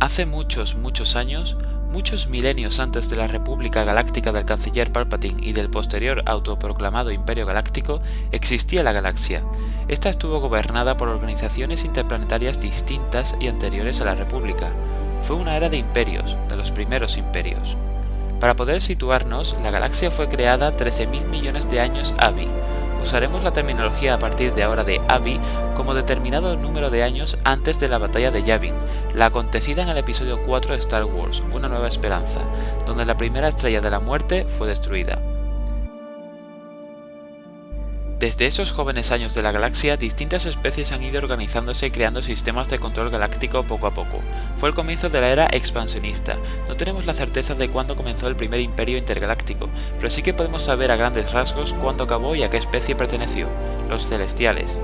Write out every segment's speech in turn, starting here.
Hace muchos años, muchos milenios antes de la República Galáctica del Canciller Palpatine y del posterior autoproclamado Imperio Galáctico, existía la galaxia. Esta estuvo gobernada por organizaciones interplanetarias distintas y anteriores a la República. Fue una era de imperios, de los primeros imperios. Para poder situarnos, la galaxia fue creada 13.000 millones de años AVI. Usaremos la terminología a partir de ahora de AVI como determinado número de años antes de la batalla de Yavin, la acontecida en el episodio 4 de Star Wars, Una Nueva Esperanza, donde la primera estrella de la muerte fue destruida. Desde esos jóvenes años de la galaxia, distintas especies han ido organizándose y creando sistemas de control galáctico poco a poco. Fue el comienzo de la era expansionista. No tenemos la certeza de cuándo comenzó el primer imperio intergaláctico, pero sí que podemos saber a grandes rasgos cuándo acabó y a qué especie perteneció: los celestiales.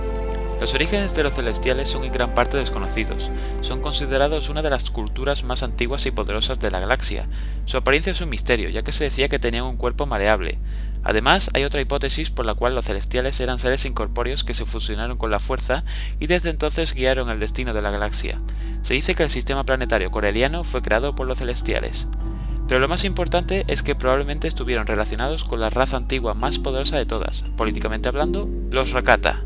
Los orígenes de los celestiales son en gran parte desconocidos. Son considerados una de las culturas más antiguas y poderosas de la galaxia. Su apariencia es un misterio, ya que se decía que tenían un cuerpo maleable. Además, hay otra hipótesis por la cual los celestiales eran seres incorpóreos que se fusionaron con la fuerza y desde entonces guiaron el destino de la galaxia. Se dice que el sistema planetario coreliano fue creado por los celestiales. Pero lo más importante es que probablemente estuvieron relacionados con la raza antigua más poderosa de todas, políticamente hablando, los Rakata.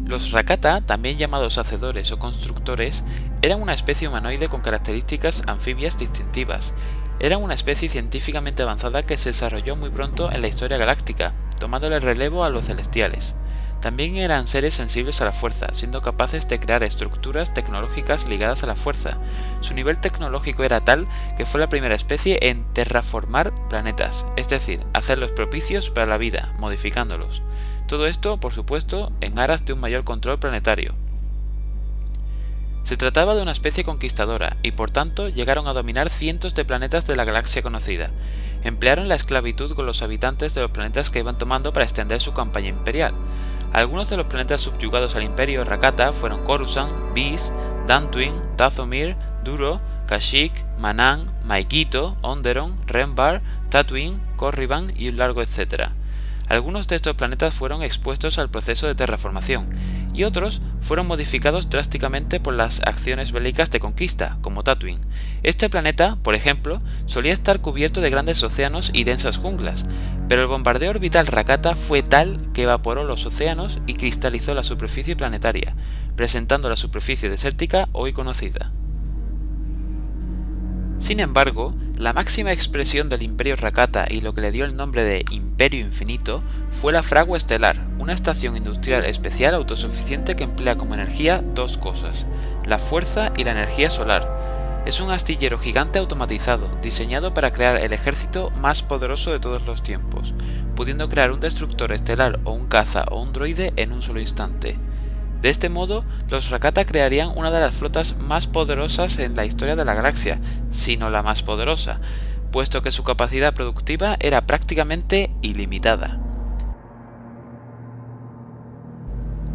Los Rakata, también llamados hacedores o constructores, eran una especie humanoide con características anfibias distintivas. Eran una especie científicamente avanzada que se desarrolló muy pronto en la historia galáctica, tomándole relevo a los celestiales. También eran seres sensibles a la fuerza, siendo capaces de crear estructuras tecnológicas ligadas a la fuerza. Su nivel tecnológico era tal que fue la primera especie en terraformar planetas, es decir, hacerlos propicios para la vida, modificándolos. Todo esto, por supuesto, en aras de un mayor control planetario. Se trataba de una especie conquistadora y por tanto llegaron a dominar cientos de planetas de la galaxia conocida. Emplearon la esclavitud con los habitantes de los planetas que iban tomando para extender su campaña imperial. Algunos de los planetas subyugados al Imperio Rakata fueron Coruscant, Beast, Dantooine, Dathomir, Duro, Kashyyyk, Manaan, Maikito, Onderon, Renbar, Tatooine, Korriban y un largo etcétera. Algunos de estos planetas fueron expuestos al proceso de terraformación, y otros fueron modificados drásticamente por las acciones bélicas de conquista, como Tatooine. Este planeta, por ejemplo, solía estar cubierto de grandes océanos y densas junglas, pero el bombardeo orbital Rakata fue tal que evaporó los océanos y cristalizó la superficie planetaria, presentando la superficie desértica hoy conocida. Sin embargo, la máxima expresión del Imperio Rakata y lo que le dio el nombre de Imperio Infinito fue la fragua estelar, una estación industrial especial autosuficiente que emplea como energía dos cosas: la fuerza y la energía solar. Es un astillero gigante automatizado, diseñado para crear el ejército más poderoso de todos los tiempos, pudiendo crear un destructor estelar o un caza o un droide en un solo instante. De este modo, los Rakata crearían una de las flotas más poderosas en la historia de la galaxia, si no la más poderosa, puesto que su capacidad productiva era prácticamente ilimitada.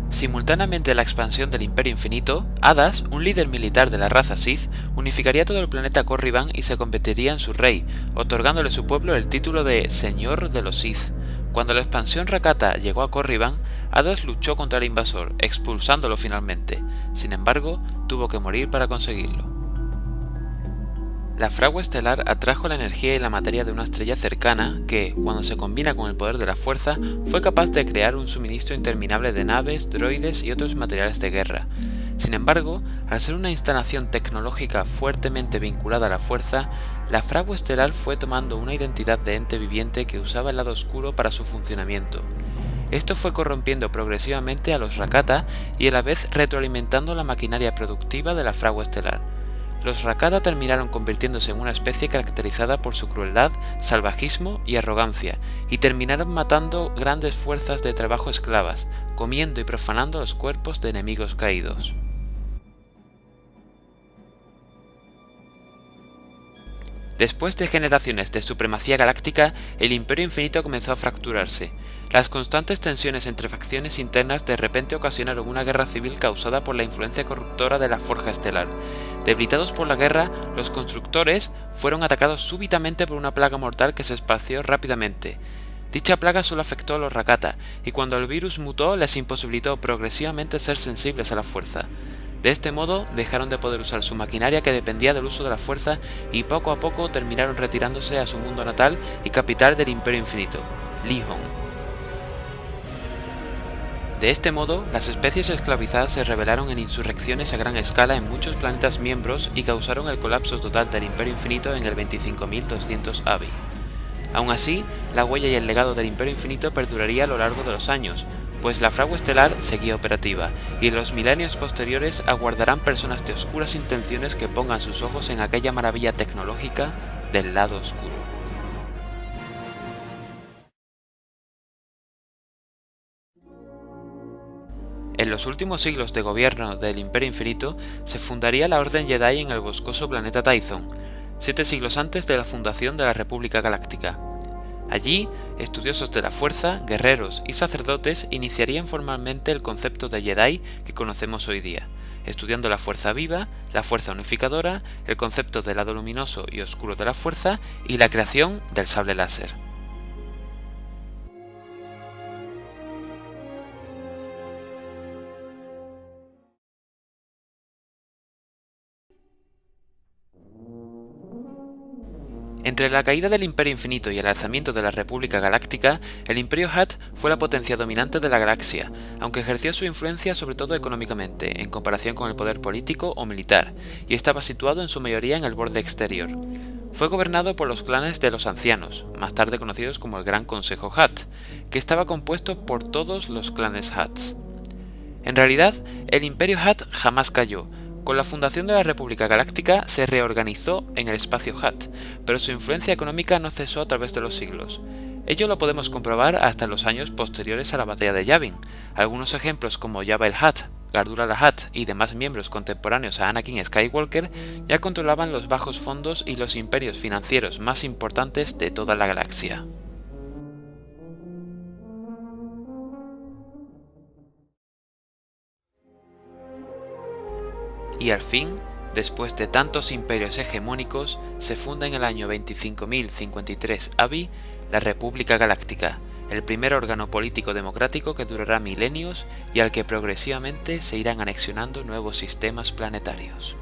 Simultáneamente a la expansión del Imperio Infinito, Hadas, un líder militar de la raza Sith, unificaría todo el planeta Korriban y se convertiría en su rey, otorgándole a su pueblo el título de Señor de los Sith. Cuando la expansión Rakata llegó a Korriban, Hadas luchó contra el invasor, expulsándolo finalmente. Sin embargo, tuvo que morir para conseguirlo. La fragua estelar atrajo la energía y la materia de una estrella cercana que, cuando se combina con el poder de la fuerza, fue capaz de crear un suministro interminable de naves, droides y otros materiales de guerra. Sin embargo, al ser una instalación tecnológica fuertemente vinculada a la fuerza, la fragua estelar fue tomando una identidad de ente viviente que usaba el lado oscuro para su funcionamiento. Esto fue corrompiendo progresivamente a los Rakata y a la vez retroalimentando la maquinaria productiva de la fragua estelar. Los Rakata terminaron convirtiéndose en una especie caracterizada por su crueldad, salvajismo y arrogancia, y terminaron matando grandes fuerzas de trabajo esclavas, comiendo y profanando los cuerpos de enemigos caídos. Después de generaciones de supremacía galáctica, el Imperio Infinito comenzó a fracturarse. Las constantes tensiones entre facciones internas de repente ocasionaron una guerra civil causada por la influencia corruptora de la Forja Estelar. Debilitados por la guerra, los constructores fueron atacados súbitamente por una plaga mortal que se esparció rápidamente. Dicha plaga solo afectó a los Rakata, y cuando el virus mutó les imposibilitó progresivamente ser sensibles a la fuerza. De este modo dejaron de poder usar su maquinaria que dependía del uso de la fuerza y poco a poco terminaron retirándose a su mundo natal y capital del Imperio Infinito, Lihon. De este modo, las especies esclavizadas se rebelaron en insurrecciones a gran escala en muchos planetas miembros y causaron el colapso total del Imperio Infinito en el 25.200 ABI. Aún así, la huella y el legado del Imperio Infinito perduraría a lo largo de los años, pues la fragua estelar seguía operativa, y en los milenios posteriores aguardarán personas de oscuras intenciones que pongan sus ojos en aquella maravilla tecnológica del lado oscuro. En los últimos siglos de gobierno del Imperio Infinito se fundaría la Orden Jedi en el boscoso planeta Tython, 7 siglos antes de la fundación de la República Galáctica. Allí, estudiosos de la fuerza, guerreros y sacerdotes iniciarían formalmente el concepto de Jedi que conocemos hoy día, estudiando la fuerza viva, la fuerza unificadora, el concepto del lado luminoso y oscuro de la fuerza y la creación del sable láser. Entre la caída del Imperio Infinito y el alzamiento de la República Galáctica, el Imperio Hutt fue la potencia dominante de la galaxia, aunque ejerció su influencia sobre todo económicamente, en comparación con el poder político o militar, y estaba situado en su mayoría en el borde exterior. Fue gobernado por los clanes de los Ancianos, más tarde conocidos como el Gran Consejo Hutt, que estaba compuesto por todos los clanes Hutts. En realidad, el Imperio Hutt jamás cayó. Con la fundación de la República Galáctica se reorganizó en el espacio Hutt, pero su influencia económica no cesó a través de los siglos. Ello lo podemos comprobar hasta los años posteriores a la batalla de Yavin. Algunos ejemplos como Jabba el Hutt, Gardura la Hutt y demás miembros contemporáneos a Anakin Skywalker ya controlaban los bajos fondos y los imperios financieros más importantes de toda la galaxia. Y al fin, después de tantos imperios hegemónicos, se funda en el año 25.053 ABI la República Galáctica, el primer órgano político democrático que durará milenios y al que progresivamente se irán anexionando nuevos sistemas planetarios.